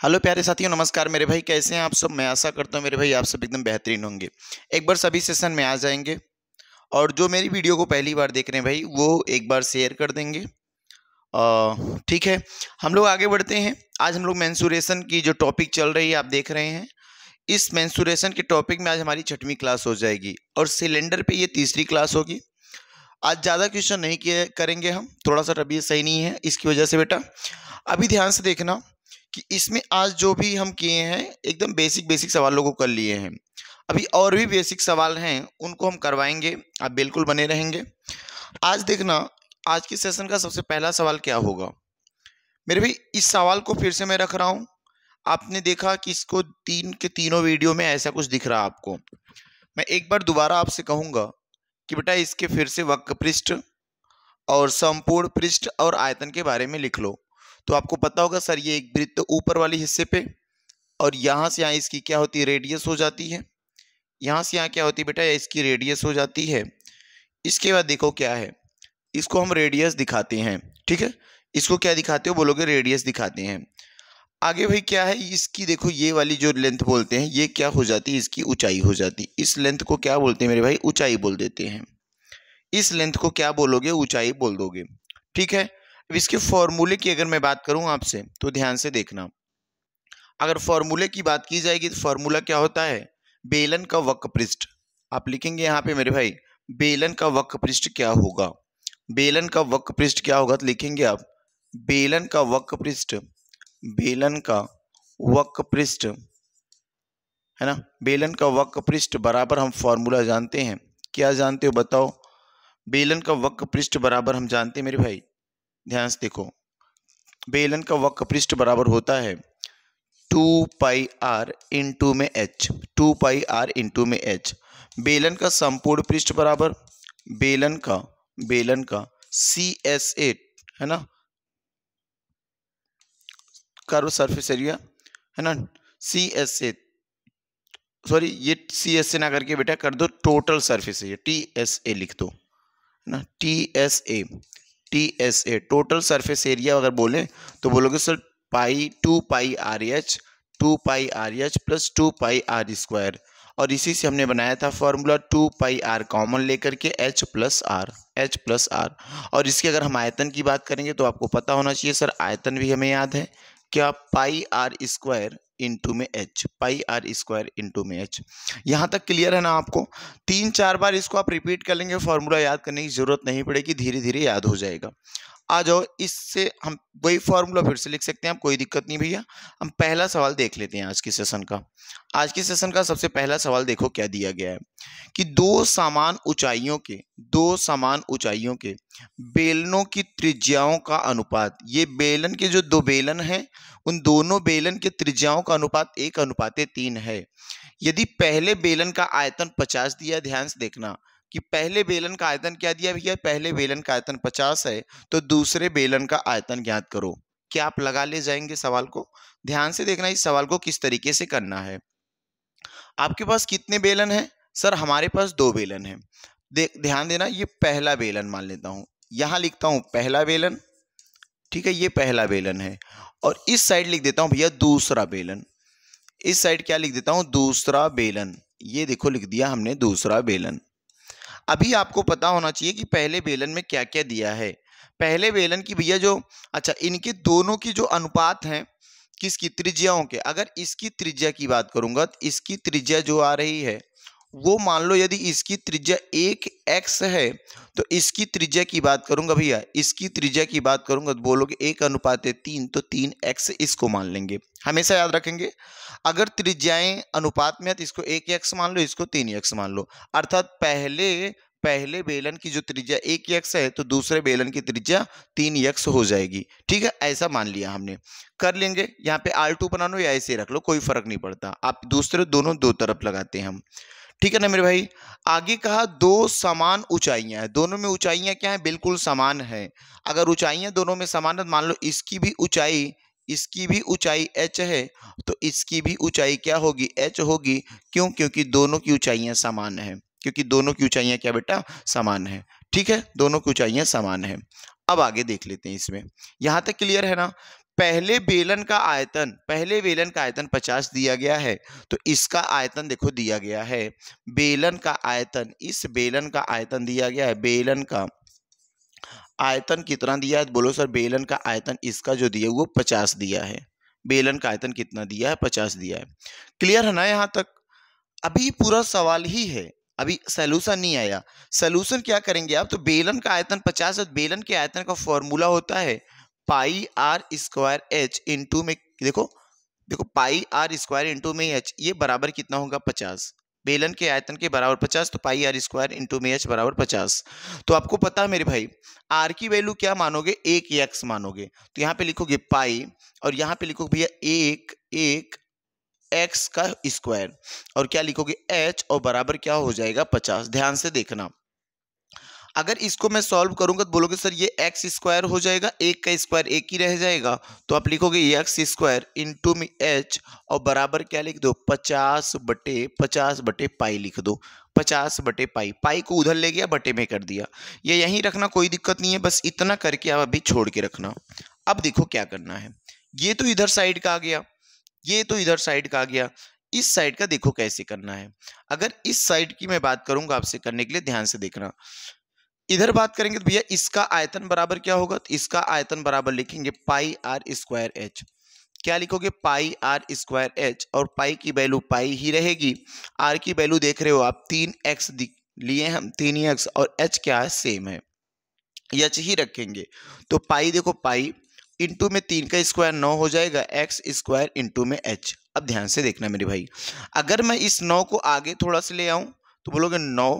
Hello प्यारे साथियों, नमस्कार मेरे भाई। कैसे हैं आप सब? मैं आशा करता हूं मेरे भाई आप सब एकदम बेहतरीन होंगे। एक बार सभी सेशन में आ जाएंगे और जो मेरी वीडियो को पहली बार देख रहे हैं भाई वो एक बार शेयर कर देंगे। ठीक है, हम लोग आगे बढ़ते हैं। आज हम लोग मेंसुरेशन की जो टॉपिक चल रही है आप देख रहे हैं, इस मेंसुरेशन के टॉपिक में आज हमारी 6वीं क्लास हो जाएगी और सिलेंडर पे ये तीसरी क्लास होगी। आज ज़्यादा क्वेश्चन नहीं किए करेंगे हम, थोड़ा सा तबीयत सही नहीं है इसकी वजह से। बेटा अभी ध्यान से देखना कि इसमें आज जो भी हम किए हैं एकदम बेसिक बेसिक सवालों को कर लिए हैं। अभी और भी बेसिक सवाल हैं उनको हम करवाएंगे, आप बिल्कुल बने रहेंगे। आज देखना, आज के सेशन का सबसे पहला सवाल क्या होगा मेरे भाई। इस सवाल को फिर से मैं रख रहा हूँ। आपने देखा कि इसको तीन के तीनों वीडियो में ऐसा कुछ दिख रहा आपको। मैं एक बार दोबारा आपसे कहूँगा कि बेटा इसके फिर से वक्र पृष्ठ और संपूर्ण पृष्ठ और आयतन के बारे में लिख लो। तो आपको पता होगा सर ये एक वृत्त ऊपर वाले हिस्से पे और यहाँ से यहाँ इसकी क्या होती है, रेडियस हो जाती है। यहाँ से यहाँ क्या होती है बेटा, इसकी रेडियस हो जाती है। इसके बाद देखो क्या है, इसको हम रेडियस दिखाते हैं। ठीक है, इसको क्या दिखाते हो बोलोगे, रेडियस दिखाते हैं। आगे भाई क्या है, इसकी देखो ये वाली जो लेंथ बोलते हैं ये क्या हो जाती है, इसकी ऊंचाई हो जाती है। इस लेंथ को क्या बोलते हैं मेरे भाई, ऊंचाई बोल देते हैं। इस लेंथ को क्या बोलोगे, ऊंचाई बोल दोगे। ठीक है, अब इसके फॉर्मूले की अगर मैं बात करूं आपसे तो ध्यान से देखना। अगर फॉर्मूले की बात की जाएगी तो फॉर्मूला क्या होता है, बेलन का वक्र पृष्ठ। आप लिखेंगे यहाँ पे मेरे भाई बेलन का वक्र पृष्ठ क्या होगा। बेलन का वक्र पृष्ठ क्या होगा तो लिखेंगे आप बेलन का वक्र पृष्ठ, बेलन का वक्र पृष्ठ है ना। बेलन का वक्र पृष्ठ बराबर हम फॉर्मूला जानते हैं, क्या जानते हो बताओ। बेलन का वक्र पृष्ठ बराबर हम जानते हैं मेरे भाई, ध्यान से देखो। बेलन का वक्र पृष्ठ बराबर होता है 2πr इंटू में h, 2πr इंटू में h। बेलन का संपूर्ण पृष्ठ बराबर बेलन का CSA है ना, कर्व सरफेस एरिया है ना, CSA, सॉरी ये CSA ना करके बेटा कर दो टोटल सरफेस एरिया, TSA लिख दो है ना, TSA टोटल सरफेस एरिया। अगर बोले तो बोलोगे सर पाई 2πRH प्लस 2πr²। और इसी से हमने बनाया था फॉर्मूला 2πr कॉमन लेकर के h प्लस r। और इसके अगर हम आयतन की बात करेंगे तो आपको पता होना चाहिए सर, आयतन भी हमें याद है क्या, πr² इंटू में h, πr² इंटू में h। यहाँ तक क्लियर है ना आपको। 3-4 बार इसको आप रिपीट कर लेंगे, फॉर्मूला याद करने की जरूरत नहीं पड़ेगी, धीरे धीरे याद हो जाएगा। आ जाओ, इससे हम वही फॉर्मूला फिर से लिख सकते हैं आप, कोई दिक्कत नहीं भैया। हम पहला सवाल देख लेते हैं आज के सेशन का। आज के सेशन का सबसे पहला सवाल देखो क्या दिया गया है कि दो समान ऊंचाइयों के बेलनों की त्रिज्याओं का अनुपात। ये बेलन के जो दो बेलन हैं उन दोनों बेलन के त्रिज्याओं का अनुपात 1:3 है। यदि पहले बेलन का आयतन 50 दिया, ध्यान से देखना कि पहले बेलन का आयतन क्या दिया भैया, पहले बेलन का आयतन 50 है, तो दूसरे बेलन का आयतन ज्ञात करो। क्या आप लगा ले जाएंगे सवाल को? ध्यान से देखना इस सवाल को किस तरीके से करना है। आपके पास कितने बेलन हैं सर? हमारे पास 2 बेलन हैं। ध्यान देना, ये पहला बेलन मान लेता हूं, यहां लिखता हूं पहला बेलन। ठीक है, ये पहला बेलन है और इस साइड लिख देता हूं भैया दूसरा बेलन। इस साइड क्या लिख देता हूं, दूसरा बेलन। ये देखो लिख दिया हमने दूसरा बेलन। अभी आपको पता होना चाहिए कि पहले बेलन में क्या क्या दिया है। पहले बेलन की भैया जो, अच्छा इनके दोनों की जो अनुपात हैं किसकी, त्रिज्याओं के। अगर इसकी त्रिज्या की बात करूंगा तो इसकी त्रिज्या जो आ रही है वो मान लो यदि इसकी त्रिज्या 1x है तो इसकी त्रिज्या की बात करूंगा भैया, इसकी त्रिज्या की बात करूंगा तो बोलोगे 1:3, तो 3x इसको मान लेंगे। हमेशा याद रखेंगे अगर त्रिज्याएं अनुपात में है तो इसको 1x मान लो, इसको 3x मान लो। अर्थात पहले बेलन की जो त्रिज्या 1x है तो दूसरे बेलन की त्रिज्या 3x हो जाएगी। ठीक है, ऐसा मान लिया हमने, कर लेंगे। यहाँ पे R2 बना लो या ऐसे रख लो, कोई फर्क नहीं पड़ता, आप दूसरे दोनों दो तरफ लगाते हैं हम। ठीक है ना मेरे भाई। आगे कहा दो समान ऊंचाइयां हैं, दोनों में ऊंचाइयां क्या है, बिल्कुल समान है। अगर ऊंचाइयां दोनों में समान है, मान लो इसकी भी ऊंचाई h है तो इसकी भी ऊंचाई क्या होगी, h होगी। क्यों? क्योंकि दोनों की ऊंचाइयां समान है, क्योंकि दोनों की ऊंचाइयां क्या बेटा, समान है। ठीक है, दोनों की ऊंचाइयां समान है। अब आगे देख लेते हैं इसमें, यहां तक क्लियर है ना। पहले बेलन का आयतन 50 दिया गया है, तो इसका आयतन देखो दिया गया है, बेलन का आयतन, इस बेलन का आयतन दिया गया है, बेलन का आयतन कितना दिया है? बोलो सर बेलन का आयतन इसका जो दिया है वो 50 दिया है। बेलन का आयतन कितना दिया है? 50 दिया है। क्लियर है ना यहाँ तक? अभी पूरा सवाल ही है, अभी सॉल्यूशन नहीं आया। सॉल्यूशन क्या करेंगे आप? तो बेलन का आयतन 50 है, बेलन के आयतन का फॉर्मूला होता है पाई आर स्क्वायर एच इंटू में, देखो पाई आर स्क्वायर इंटू में एच, ये बराबर कितना होगा? 50। बेलन के आयतन के बराबर 50, तो पाई आर स्क्वायर इंटू में एच बराबर 50। तो आपको पता है मेरे भाई, आर की वैल्यू क्या मानोगे? 1 एक्स मानोगे, तो यहाँ पे लिखोगे पाई और यहाँ पे लिखोगे भैया एक एक्स का स्क्वायर और क्या लिखोगे? एच, और बराबर क्या हो जाएगा? 50। ध्यान से देखना, अगर इसको मैं सॉल्व करूंगा तो बोलोगे सर ये एक्स स्क्वायर हो जाएगा, एक का स्क्वायर एक ही रह जाएगा, तो आप लिखोगे एक्स स्क्वायर इंटू में एच और बराबर क्या लिख दो? 50 बटे पाई लिख दो। 50 बटे पाई, पाई को उधर ले गया, बटे में कर दिया। ये यहीं रखना, कोई दिक्कत नहीं है, बस इतना करके आप अभी छोड़ के रखना। अब देखो क्या करना है, ये तो इधर साइड का आ गया, ये तो इधर साइड का आ गया, इस साइड का देखो कैसे करना है। अगर इस साइड की मैं बात करूंगा आपसे करने के लिए, ध्यान से देखना। इधर बात करेंगे तो भैया इसका आयतन बराबर क्या होगा? तो इसका आयतन बराबर लिखेंगे पाई आर स्क्वायर एच। क्या लिखोगे? पाई आर स्क्वायर एच, और पाई की वैल्यू पाई ही रहेगी, आर की वैल्यू देख रहे हो आप 3x लिए हम, 3x, और एच क्या है? सेम है, एच ही रखेंगे। तो पाई देखो, पाई इंटू में 3 का स्क्वायर 9 हो जाएगा, एक्स स्क्वायर इंटू में एच। अब ध्यान से देखना मेरे भाई, अगर मैं इस 9 को आगे थोड़ा सा ले आऊं तो बोलोगे 9,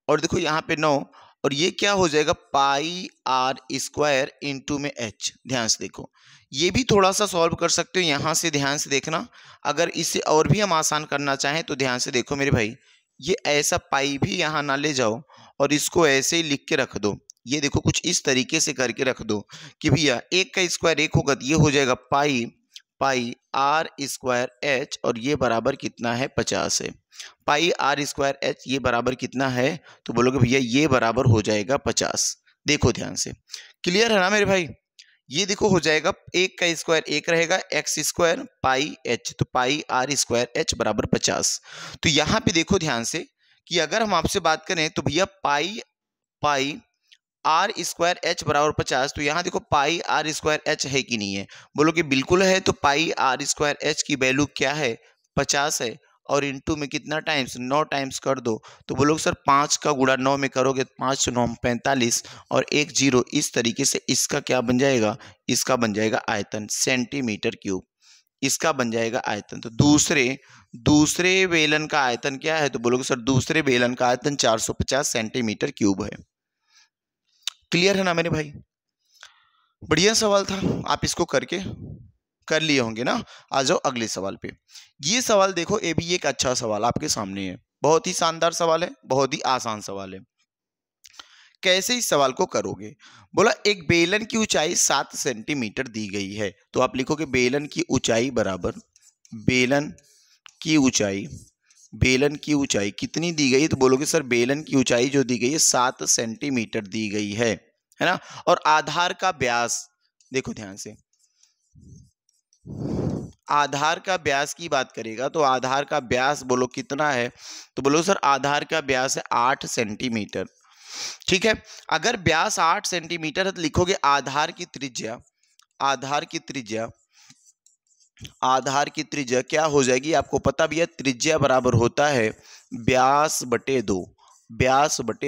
और देखो यहाँ पे 9, और ये क्या हो जाएगा? पाई आर स्क्वायर इंटू में एच। ध्यान से देखो, ये भी थोड़ा सा सॉल्व कर सकते हो यहाँ से, ध्यान से देखना। अगर इसे और भी हम आसान करना चाहें तो ध्यान से देखो मेरे भाई, ये ऐसा पाई भी यहाँ ना ले जाओ और इसको ऐसे ही लिख के रख दो। ये देखो कुछ इस तरीके से करके रख दो कि भैया एक का स्क्वायर एक होगा, तो ये हो जाएगा पाई आर स्क्वायर एच, और ये बराबर कितना है? 50 है। पाई आर स्क्वायर एच ये बराबर कितना है? तो बोलोगे भैया ये बराबर हो जाएगा 50। देखो ध्यान से, क्लियर है ना मेरे भाई? ये देखो हो जाएगा, एक का स्क्वायर एक रहेगा, एक्स स्क्वायर पाई एच, तो पाई आर स्क्वायर एच बराबर 50। तो यहाँ पे देखो ध्यान से कि अगर हम आपसे बात करें तो भैया पाई आर स्क्वायर एच बराबर 50, तो यहाँ देखो पाई आर स्क्वायर एच है कि नहीं है? बोलोगे बिल्कुल है। तो पाई आर स्क्वायर एच की वैल्यू क्या है? 50 है, और इंटू में कितना टाइम्स? 9 टाइम्स कर दो। तो बोलोगे सर 5 का गुणा 9 में करोगे, 5 9 45 और 1 0, इस तरीके से इसका क्या बन जाएगा? इसका बन जाएगा आयतन, सेंटीमीटर क्यूब, इसका बन जाएगा आयतन। तो दूसरे बेलन का आयतन क्या है? तो बोलोगे सर दूसरे बेलन का आयतन 450 सेंटीमीटर क्यूब है। क्लियर है ना मेरे भाई? बढ़िया सवाल था, आप इसको करके कर लिए होंगे ना। आ जाओ अगले सवाल पे। ये सवाल देखो, ये भी एक अच्छा सवाल आपके सामने है, बहुत ही शानदार सवाल है, बहुत ही आसान सवाल है। कैसे इस सवाल को करोगे? बोला एक बेलन की ऊंचाई 7 सेंटीमीटर दी गई है, तो आप लिखोगे बेलन की ऊंचाई बराबर, बेलन की ऊंचाई कितनी दी गई? तो बोलोगे सर बेलन की ऊंचाई जो दी गई है 7 सेंटीमीटर दी गई है ना। और आधार का व्यास, देखो ध्यान से, आधार का व्यास की बात करेगा तो आधार का व्यास बोलो कितना है? तो बोलो सर आधार का व्यास है 8 सेंटीमीटर। ठीक है, अगर व्यास 8 सेंटीमीटर है तो लिखोगे आधार की त्रिज्या क्या हो जाएगी? आपको पता भी है त्रिज्या बराबर होता है व्यास बटे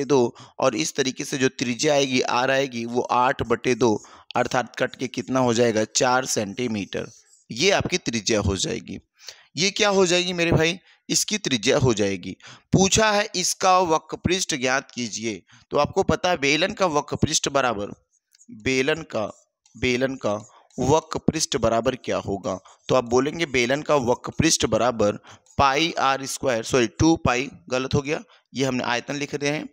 2, और इस तरीके से जो त्रिज्या आएगी आर आएगी वो 8 बटे 2, अर्थात कट के कितना हो जाएगा? 4 सेंटीमीटर। ये आपकी त्रिज्या हो जाएगी। ये क्या हो जाएगी मेरे भाई? इसकी त्रिज्या हो जाएगी। पूछा है इसका वक्रपृष्ठ ज्ञात कीजिए, तो आपको पता है बेलन का वक्रपृष्ठ बराबर, बेलन का वक्रपृष्ठ बराबर क्या होगा? तो आप बोलेंगे बेलन का वक्रपृष्ठ बराबर पाई आर स्क्वायर, सॉरी 2 पाई, गलत हो गया, ये हमने आयतन लिख रहे हैं,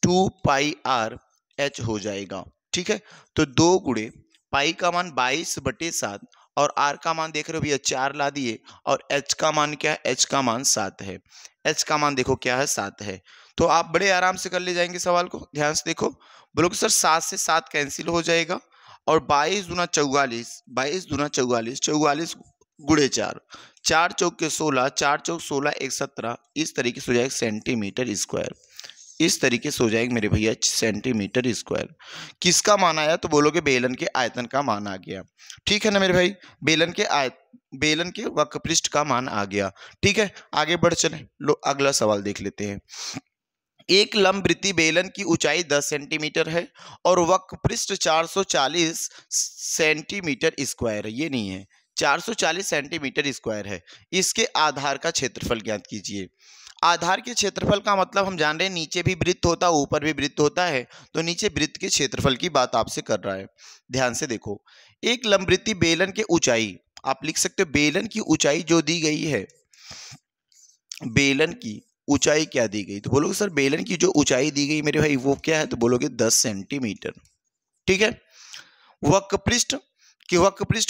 2 पाई आर एच हो जाएगा। ठीक है, तो 2 गुणे पाई का मान 22 बटे 7, और आर का मान देख रहे हो भैया 4 ला दिए, और एच का मान क्या है? एच का मान 7 है। एच का मान देखो क्या है? 7 है। तो आप बड़े आराम से कर ले जाएंगे सवाल को। ध्यान से देखो, बोलोगे सर 7 से 7 कैंसिल हो जाएगा, और 22 दूना 44, 22 दूना 44, 44 गुणे 4, 4 चौक के 16, 4 चौक 16, 1 17, इस तरीके से हो जाएगा सेंटीमीटर स्क्वायर। इस तरीके से हो जाएगा मेरे भैया सेंटीमीटर स्क्वायर। किसका मान आया? तो बोलोगे बेलन के आयतन का मान आ गया। ठीक है ना मेरे भाई, बेलन के वक्रपृष्ठ का मान आ गया। ठीक है, आगे बढ़ चले, लो अगला सवाल देख लेते हैं। एक लंबवृत्तीय बेलन की ऊंचाई 10 सेंटीमीटर है और वक्रपृष्ठ 440 सेंटीमीटर स्क्वायर है। ये नहीं है, 440 सेंटीमीटर स्क्वायर है। इसके आधार का क्षेत्रफल ज्ञात कीजिए। आधार के क्षेत्रफल का मतलब हम जान रहे हैं नीचे भी वृत्त होता है ऊपर भी वृत्त होता है, तो नीचे वृत्त के क्षेत्रफल की बात आपसे कर रहा है। ध्यान से देखो, एक लंबवृत्तीय बेलन की ऊंचाई, आप लिख सकते हो बेलन की ऊंचाई जो दी गई है, बेलन की ऊंचाई क्या दी गई? तो बोलोगे सर बेलन की जो ऊंचाई दी गई मेरे भाई वो क्या है? तो बोलोगे 10 सेंटीमीटर। ठीक है, वक्रपृष्ठ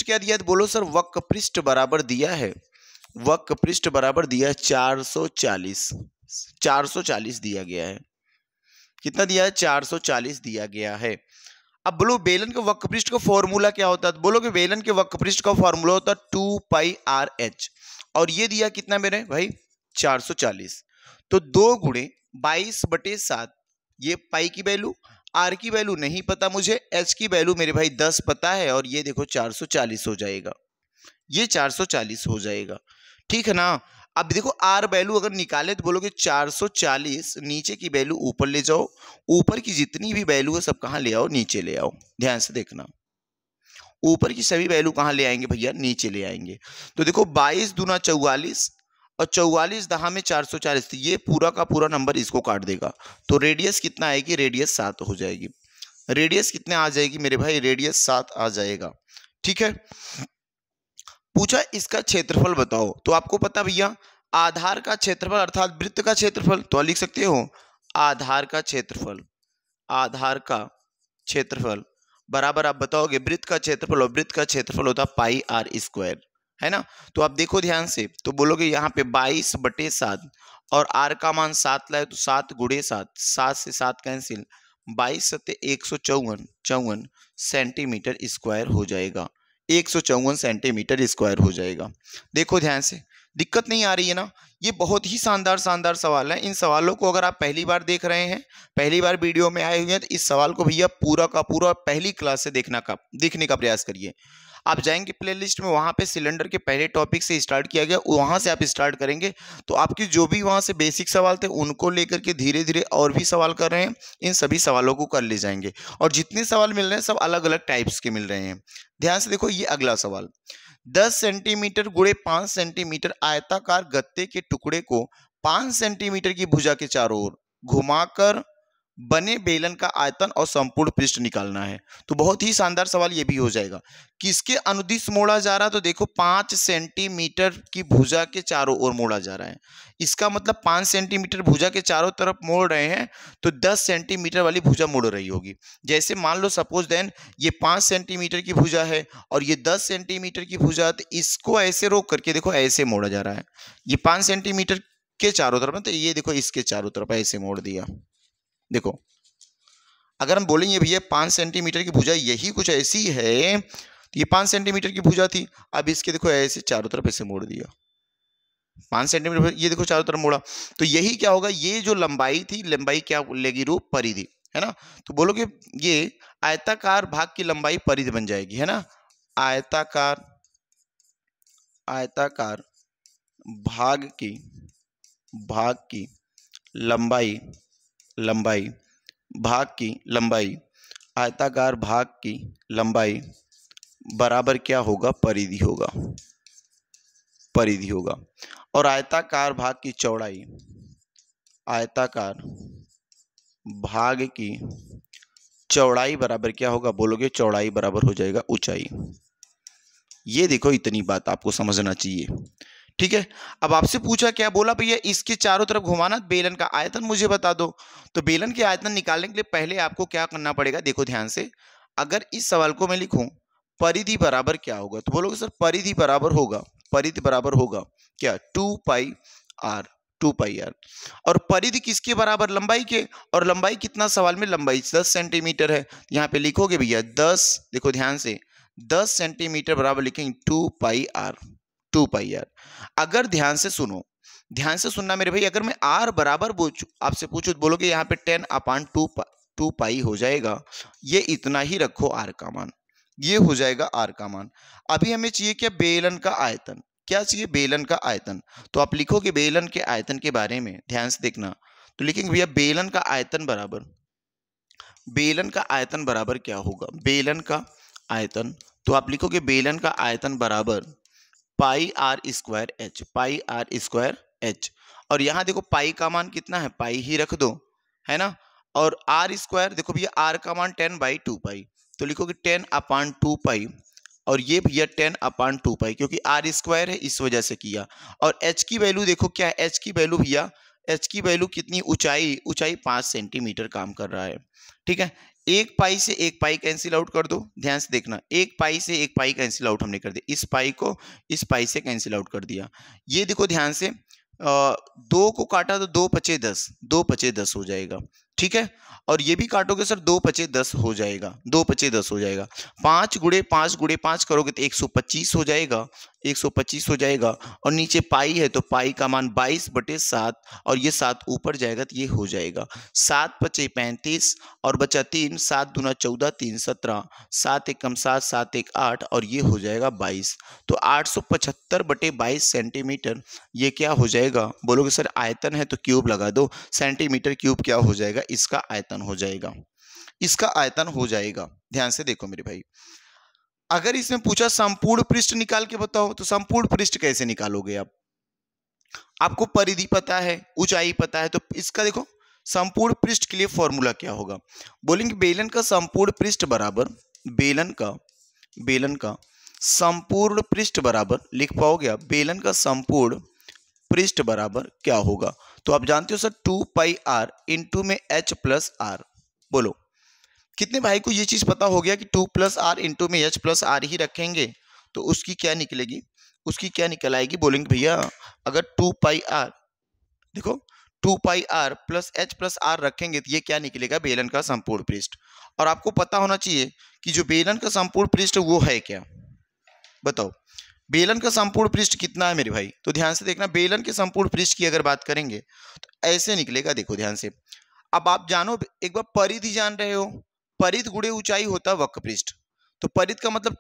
क्या दिया है? तो बोलो सर वक्रपृष्ठ बराबर दिया है, वक्रपृष्ठ बराबर दिया है 440, 440 दिया गया है। कितना दिया है? 440 दिया गया है। अब बोलो बेलन के वक्रपृष्ठ का फॉर्मूला क्या होता है? तो बोलोगे बेलन के वक्रपृष्ठ का फॉर्मूला होता है 2πr/h, और ये दिया कितना मेरे भाई? 440। तो 2 गुणे 22/7, ये पाई की वैल्यू, आर की वैल्यू नहीं पता मुझे, एच की वैल्यू मेरे भाई 10 पता है, और ये देखो 440 हो जाएगा, ये 440 हो जाएगा। ठीक है ना। अब देखो आर वैल्यू अगर निकाले तो बोलोगे 440, नीचे की वैल्यू ऊपर ले जाओ, ऊपर की जितनी भी वैल्यू है सब कहाँ ले आओ? नीचे ले आओ। ध्यान से देखना, ऊपर की सभी वैल्यू कहाँ ले आएंगे भैया? नीचे ले आएंगे। तो देखो 22 दूना 44 और 44 दहा में 440, तो ये पूरा का पूरा नंबर इसको काट देगा। तो रेडियस कितना आएगी? रेडियस 7 हो जाएगी। रेडियस कितने आ जाएगी मेरे भाई? रेडियस 7 आ जाएगा। ठीक है, पूछा इसका क्षेत्रफल बताओ, तो आपको पता भैया आधार का क्षेत्रफल अर्थात वृत्त का क्षेत्रफल, तो लिख सकते हो आधार का क्षेत्रफल, आधार का क्षेत्रफल बराबर आप बताओगे वृत्त का क्षेत्रफल, और वृत्त का क्षेत्रफल होता है πr², है ना। तो आप देखो ध्यान से, तो बोलोगे यहाँ पे 22/7 और r का मान 7 लाए तो 7 गुणे 7, 7 से 7 कैंसिल, 22 सत्ते 154 सेंटीमीटर स्क्वायर हो जाएगा, 154 सेंटीमीटर स्क्वायर हो जाएगा। देखो ध्यान से, दिक्कत नहीं आ रही है ना। ये बहुत ही शानदार सवाल है। इन सवालों को अगर आप पहली बार देख रहे हैं, पहली बार वीडियो में आए हुए हैं, तो इस सवाल को भैया पूरा का पूरा पहली क्लास से देखने का प्रयास करिए। आप जाएंगे प्लेलिस्ट में, वहां पे सिलेंडर के पहले टॉपिक से स्टार्ट किया गया, वहां से आप स्टार्ट करेंगे तो आपके जो भी वहां से बेसिक सवाल थे उनको लेकर के धीरे धीरे और भी सवाल कर रहे हैं, इन सभी सवालों को कर ले जाएंगे। और जितने सवाल मिल रहे हैं सब अलग अलग टाइप्स के मिल रहे हैं। ध्यान से देखो, ये अगला सवाल, 10 सेंटीमीटर गुणे 5 सेंटीमीटर आयताकार गत्ते के टुकड़े को 5 सेंटीमीटर की भुजा के चारों ओर घुमाकर बने बेलन का आयतन और संपूर्ण पृष्ठ निकालना है। तो बहुत ही शानदार सवाल ये भी हो जाएगा। किसके अनुदिश मोड़ा जा रहा है? तो देखो 5 सेंटीमीटर की भुजा के चारों ओर मोड़ा जा रहा है। इसका मतलब 5 सेंटीमीटर भुजा के चारों तरफ मोड़ रहे हैं, तो 10 सेंटीमीटर वाली भुजा मुड़ रही होगी। जैसे मान लो सपोज देन ये 5 सेंटीमीटर की भुजा है और ये 10 सेंटीमीटर की भुजा, तो इसको ऐसे रोक करके देखो ऐसे मोड़ा जा रहा है। ये 5 सेंटीमीटर के चारों तरफ, तो ये देखो इसके चारों तरफ ऐसे मोड़ दिया। देखो अगर हम बोलेंगे भैया 5 सेंटीमीटर की भुजा यही कुछ ऐसी है, तो ये 5 सेंटीमीटर की भुजा थी, अब इसके देखो ऐसे चारों तरफ ऐसे मोड़ दिया, 5 सेंटीमीटर, ये देखो चारों तरफ मोड़ा, तो यही क्या होगा? ये जो लंबाई थी, लंबाई क्या लेगी? रूप परिधि, है ना। तो बोलोगे ये आयताकार भाग की लंबाई परिधि बन जाएगी, है ना। आयताकार भाग की लंबाई आयताकार भाग की लंबाई बराबर क्या होगा? परिधि होगा। और आयताकार भाग की चौड़ाई, आयताकार भाग की चौड़ाई बराबर क्या होगा? बोलोगे चौड़ाई बराबर हो जाएगा ऊंचाई। ये देखो इतनी बात आपको समझना चाहिए। ठीक है, अब आपसे पूछा क्या, बोला भैया इसके चारों तरफ घुमाना, बेलन का आयतन मुझे बता दो। तो बेलन के आयतन निकालने के लिए पहले आपको क्या करना पड़ेगा? देखो ध्यान से, अगर इस सवाल को मैं लिखूं परिधि बराबर क्या होगा, तो बोलोगे सर परिधि बराबर होगा क्या? 2πr। 2πr। और परिधि किसके बराबर, लंबाई के, और लंबाई कितना सवाल में, लंबाई 10 सेंटीमीटर है। यहाँ पे लिखोगे भैया 10, देखो ध्यान से 10 सेंटीमीटर बराबर लिखेंगे 2πr। 2πr। अगर ध्यान से सुनो, ध्यान से सुनना मेरे भाई, अगर मैं r बराबर आपसे पूछूं तो बोलोगे यहाँ पे 10/2 हो जाएगा। ये इतना ही रखो r का मान, ये हो जाएगा r का मान। अभी हमें चाहिए क्या, बेलन का आयतन। क्या चाहिए, बेलन का आयतन। तो आप लिखोगे बेलन के आयतन के बारे में, ध्यान से देखना, तो लिखेंगे भैया बेलन का आयतन बराबर, बेलन का आयतन बराबर क्या होगा, बेलन का आयतन। तो आप लिखोगे बेलन का आयतन बराबर πr²h, πr²h। और यहाँ देखो पाई का मान कितना है, पाई ही रख दो, है ना। और r² देखो भैया r का मान 10/2π, तो लिखोगे 10/2π। और ये भैया 10/2π, क्योंकि r² है इस वजह से किया। और h की वैल्यू देखो क्या है, h की वैल्यू भैया, h की वैल्यू कितनी, ऊंचाई 5 सेंटीमीटर काम कर रहा है। ठीक है, एक पाई से एक पाई कैंसिल आउट कर दो, ध्यान से देखना, एक पाई से एक पाई कैंसिल आउट हमने कर दिया, इस पाई को इस पाई से कैंसिल आउट कर दिया। ये देखो ध्यान से, 2 को काटा तो 2×5 = 10, 2×5 = 10 हो जाएगा। ठीक है, और ये भी काटोगे सर 2×5 = 10 हो जाएगा, 2×5 = 10 हो जाएगा। 5×5 करोगे तो 125 हो जाएगा, 125 हो जाएगा। और नीचे पाई है तो पाई का मान 22/7, और ये 7 ऊपर जाएगा तो ये हो जाएगा 7×5 = 35, और बचा 3, 7 दूना 14, 3 17, 7 एकम 7, 7 एक 8, और ये हो जाएगा 22। तो 875/22 सेंटीमीटर ये क्या हो जाएगा, बोलोगे सर आयतन है तो क्यूब लगा दो, सेंटीमीटर क्यूब क्या हो जाएगा, इसका आयतन हो जाएगा, इसका आयतन हो जाएगा। ध्यान से देखो मेरे भाई, अगर इसमें पूछा संपूर्ण पृष्ठ निकाल के बताओ, तो संपूर्ण पृष्ठ कैसे निकालोगे आप, आपको परिधि पता है, ऊंचाई पता है, तो इसका देखो संपूर्ण पृष्ठ के लिए फॉर्मूला क्या होगा, बोलेंगे बेलन का संपूर्ण पृष्ठ बराबर, बेलन का संपूर्ण पृष्ठ बराबर, लिख पाओगे आप, बेलन का संपूर्ण पृष्ठ बराबर क्या होगा। तो आप जानते हो सर 2πr इंटू में h + r। बोलो कितने भाई को ये चीज पता हो गया कि 2 + r इंटू में h + r ही रखेंगे तो उसकी क्या निकलेगी, उसकी क्या निकल आएगी, बोलेंगे भैया अगर 2πr, देखो 2πr + h + r रखेंगे तो ये क्या निकलेगा, बेलन का संपूर्ण पृष्ठ। और आपको पता होना चाहिए कि जो बेलन का संपूर्ण पृष्ठ वो है क्या, बताओ बेलन का संपूर्ण पृष्ठ कितना है मेरे भाई। तो ध्यान से देखना, बेलन के संपूर्ण पृष्ठ की अगर बात करेंगे तो ऐसे निकलेगा, देखो ध्यान से। अब आप जानो, एक बार परिधि जान रहे हो, परिधि गुणे ऊंचाई होता है वक्र पृष्ठ, तो परिधि का मतलब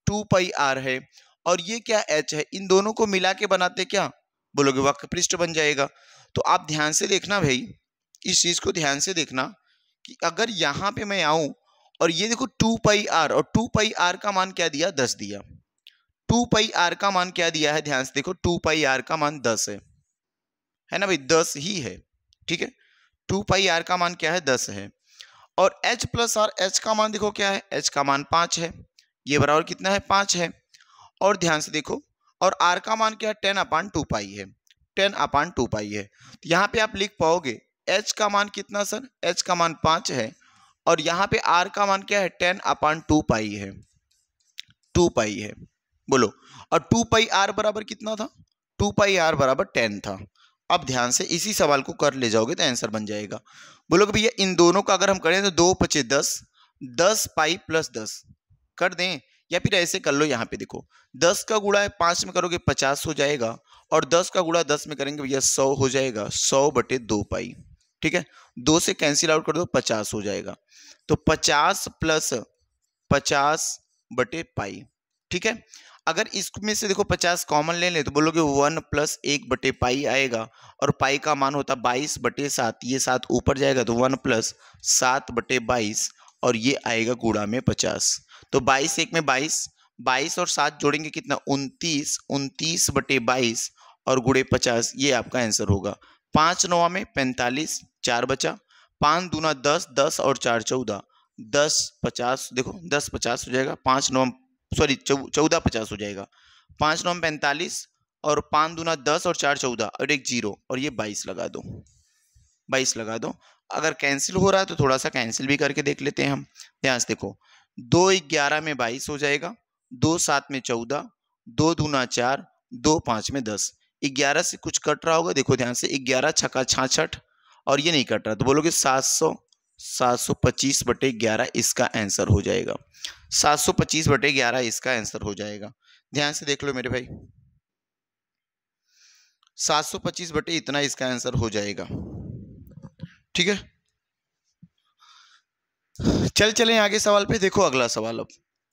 2πr है, और ये क्या h है, इन दोनों को मिला के बनाते क्या, बोलोगे वक्र पृष्ठ बन जाएगा। तो आप ध्यान से देखना भाई, इस चीज को ध्यान से देखना कि अगर यहाँ पे मैं आऊं और ये देखो 2πr, और 2πr का मान क्या दिया, 10 दिया, 2πr का मान क्या दिया है, ध्यान से देखो 2πr का मान 10 है ना भाई, 10 ही है। ठीक है, 2πr का मान क्या है, 10 है। और h + r, h का मान देखो क्या है, h का मान 5 है, ये बराबर कितना है, 5 है। और ध्यान से देखो, और r का मान क्या है, 10/2π है, 10/2π है। तो यहाँ पे आप लिख पाओगे h का मान कितना सर, h का मान 5 है, और यहाँ पे r का मान क्या है, 10/2π है, 2π है। बोलो, और 2πr बराबर कितना था, 2πr बराबर 10 था। अब ध्यान से इसी सवाल को कर ले जाओगे तो आंसर बन जाएगा। बोलोगे भैया इन दोनों का अगर हम करें तो 2×5 = 10, 10π + 10 कर दें, या फिर ऐसे कर लो, यहाँ पे देखो 10 का गुणा 5 में करोगे 50 हो जाएगा, और 10 का गुणा 10 में करेंगे भैया 100 हो जाएगा, 100/2π। ठीक है, 2 से कैंसिल आउट कर दो, 50 हो जाएगा, तो 50 + 50/π। ठीक है, अगर इसमें से देखो 50 कॉमन ले लें तो बोलोगे 1 + 1/π आएगा, और पाई का मान होता 22/7, ये 7 ऊपर जाएगा तो 1 + 7/22, और ये आएगा गुणा में 50। तो 22 1 में 22, 22 और 7 जोड़ेंगे कितना, 29, 29/22 और गुणे 50, ये आपका आंसर होगा। 5 9 में 45, 4 बचा, 5 दूना 10, 10 और 4 14, 10 50, देखो 10 50 हो जाएगा, 5 9 सॉरी 14 50 हो जाएगा, 5 9 45, और 5 दूना 10 और 4 14, और एक 0, और ये 22 लगा दो, 22 लगा दो। अगर कैंसिल हो रहा है तो थोड़ा सा कैंसिल भी करके देख लेते हैं हम। ध्यान से देखो, 2 11 में 22 हो जाएगा, 2 7 में 14, 2 दूना 4, 2 5 में 10, 11 से कुछ कट रहा होगा, देखो ध्यान से, 11 छक्का 66 और ये नहीं कट रहा, तो बोलोगे 725/11 इसका आंसर हो जाएगा। 725/11 इसका आंसर हो जाएगा। ध्यान से देख लो मेरे भाई, 725 बटे इतना इसका आंसर हो जाएगा। ठीक है, चलें आगे सवाल पे। देखो अगला सवाल, अब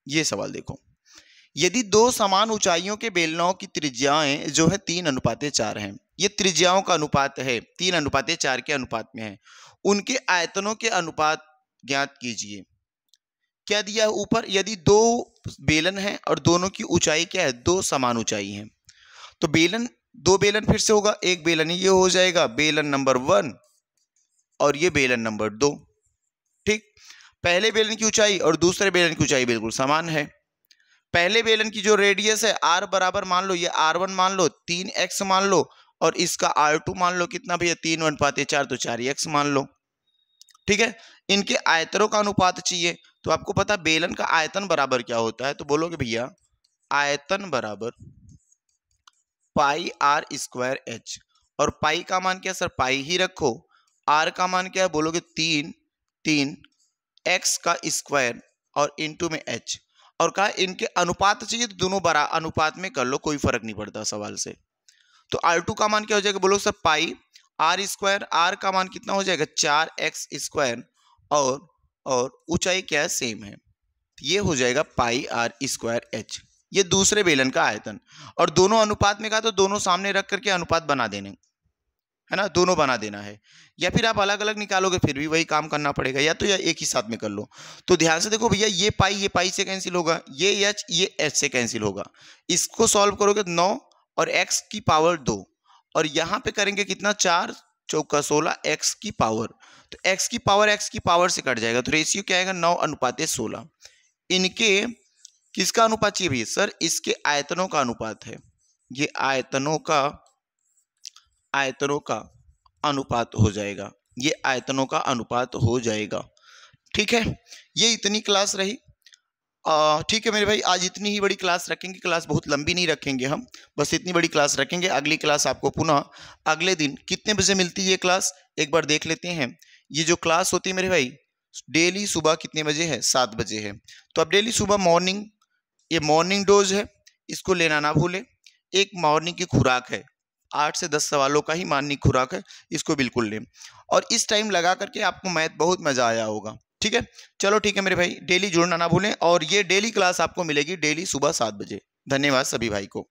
ये सवाल देखो, यदि दो समान ऊंचाइयों के बेलनों की त्रिज्याएं जो है 3:4 हैं, ये त्रिज्याओं का अनुपात है, 3:4 के अनुपात में है, उनके आयतनों के अनुपात ज्ञात कीजिए। क्या दिया है ऊपर, यदि दो बेलन है और दोनों की ऊंचाई क्या है, दो समान ऊंचाई है, तो बेलन, दो बेलन फिर से होगा, एक बेलन ये हो जाएगा बेलन नंबर 1 और ये बेलन नंबर 2। ठीक, पहले बेलन की ऊंचाई और दूसरे बेलन की ऊंचाई बिल्कुल समान है। पहले बेलन की जो रेडियस है r बराबर मान लो, ये r1 मान लो, 3x मान लो, और इसका r2 मान लो कितना भैया, 3:4 तो 4x मान लो। ठीक है, इनके आयतनों का अनुपात चाहिए, तो आपको पता बेलन का आयतन बराबर क्या होता है, तो बोलोगे भैया आयतन बराबर पाई r स्क्वायर h, और पाई का मान क्या सर, पाई ही रखो, r का मान क्या है, बोलोगे 3 x का स्क्वायर और इनटू में h, और कहा इनके अनुपात चाहिए, तो दोनों बड़ा अनुपात में कर लो, कोई फर्क नहीं पड़ता सवाल से। तो r2 का मान क्या हो जाएगा, बोलो सर पाई r स्क्वायर, r का मान कितना हो जाएगा 4x स्क्वायर, और ऊंचाई क्या है, सेम है, ये हो जाएगा पाई r स्क्वायर h। ये दूसरे बेलन का आयतन, और दोनों अनुपात में कहा तो दोनों सामने रख करके अनुपात बना देने, है ना, दोनों बना देना है, या फिर आप अलग अलग निकालोगे फिर भी वही काम करना पड़ेगा, या तो या एक ही साथ में कर लो। तो ध्यान से देखो भैया, ये पाई से कैंसिल होगा, ये h से कैंसिल होगा, इसको सॉल्व करोगे 9 और x की पावर 2, और यहाँ पे करेंगे कितना 4 चौका 16 x की पावर, तो x की पावर से कट जाएगा, तो रेशियो क्या आएगा 9:16। इनके किसका अनुपात चाहिए भैया, सर इसके आयतनों का अनुपात है, ये आयतनों का अनुपात हो जाएगा, ये आयतनों का अनुपात हो जाएगा। ठीक है, ये इतनी क्लास रही। ठीक है मेरे भाई, आज इतनी ही बड़ी क्लास रखेंगे, क्लास बहुत लंबी नहीं रखेंगे हम, बस इतनी बड़ी क्लास रखेंगे। अगली क्लास आपको पुनः अगले दिन कितने बजे मिलती है ये क्लास, एक बार देख लेते हैं। ये जो क्लास होती है मेरे भाई, डेली सुबह कितने बजे है, 7 बजे है, तो अब डेली सुबह मॉर्निंग, ये मॉर्निंग डोज है, इसको लेना ना भूले। एक मॉर्निंग की खुराक है, 8 से 10 सवालों का ही मॉर्निंग खुराक है, इसको बिल्कुल लें, और इस टाइम लगा करके आपको मैथ बहुत मजा आया होगा। ठीक है, चलो ठीक है मेरे भाई, डेली जुड़ना ना भूलें, और ये डेली क्लास आपको मिलेगी डेली सुबह 7 बजे। धन्यवाद सभी भाई को।